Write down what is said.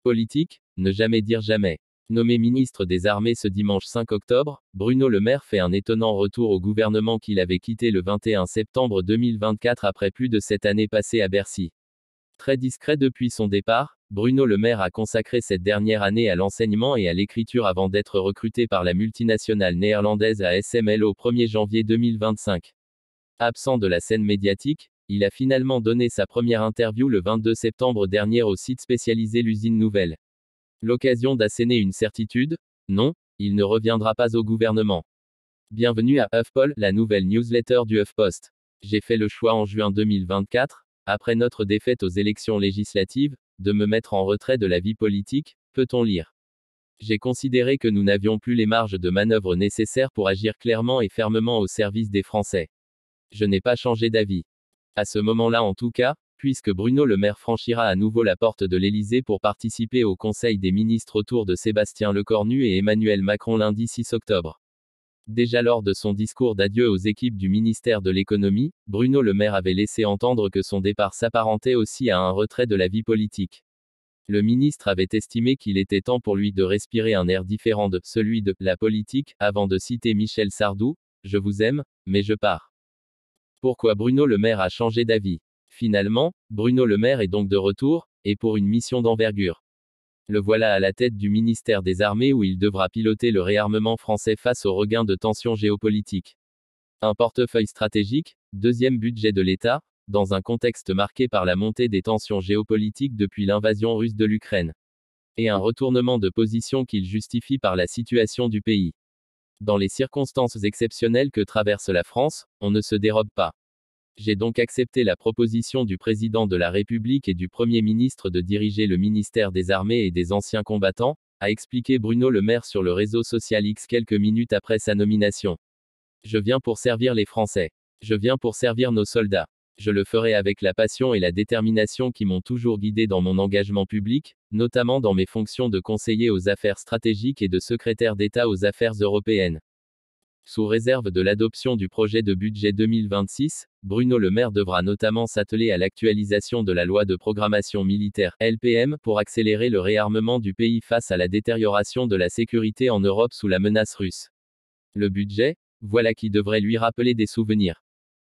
Politique, ne jamais dire jamais. Nommé ministre des Armées ce dimanche 5 octobre, Bruno Le Maire fait un étonnant retour au gouvernement qu'il avait quitté le 21 septembre 2024 après plus de 7 années passées à Bercy. Très discret depuis son départ, Bruno Le Maire a consacré cette dernière année à l'enseignement et à l'écriture avant d'être recruté par la multinationale néerlandaise ASML au 1er janvier 2025. Absent de la scène médiatique, il a finalement donné sa première interview le 22 septembre dernier au site spécialisé L'Usine Nouvelle. L'occasion d'asséner une certitude? Non, il ne reviendra pas au gouvernement. Bienvenue à HuffPoll, la nouvelle newsletter du HuffPost. J'ai fait le choix en juin 2024, après notre défaite aux élections législatives, de me mettre en retrait de la vie politique, peut-on lire. J'ai considéré que nous n'avions plus les marges de manœuvre nécessaires pour agir clairement et fermement au service des Français. Je n'ai pas changé d'avis. À ce moment-là en tout cas, puisque Bruno Le Maire franchira à nouveau la porte de l'Élysée pour participer au Conseil des ministres autour de Sébastien Lecornu et Emmanuel Macron lundi 6 octobre. Déjà lors de son discours d'adieu aux équipes du ministère de l'économie, Bruno Le Maire avait laissé entendre que son départ s'apparentait aussi à un retrait de la vie politique. Le ministre avait estimé qu'il était temps pour lui de respirer un air différent de celui de la politique, avant de citer Michel Sardou, je vous aime, mais je pars. Pourquoi Bruno Le Maire a changé d'avis? Finalement, Bruno Le Maire est donc de retour, et pour une mission d'envergure. Le voilà à la tête du ministère des Armées où il devra piloter le réarmement français face au regain de tensions géopolitiques. Un portefeuille stratégique, deuxième budget de l'État, dans un contexte marqué par la montée des tensions géopolitiques depuis l'invasion russe de l'Ukraine. Et un retournement de position qu'il justifie par la situation du pays. Dans les circonstances exceptionnelles que traverse la France, on ne se dérobe pas. J'ai donc accepté la proposition du président de la République et du Premier ministre de diriger le ministère des Armées et des Anciens Combattants, a expliqué Bruno Le Maire sur le réseau social X quelques minutes après sa nomination. Je viens pour servir les Français. Je viens pour servir nos soldats. Je le ferai avec la passion et la détermination qui m'ont toujours guidé dans mon engagement public, notamment dans mes fonctions de conseiller aux affaires stratégiques et de secrétaire d'État aux affaires européennes. Sous réserve de l'adoption du projet de budget 2026, Bruno Le Maire devra notamment s'atteler à l'actualisation de la loi de programmation militaire (LPM) pour accélérer le réarmement du pays face à la détérioration de la sécurité en Europe sous la menace russe. Le budget, voilà qui devrait lui rappeler des souvenirs.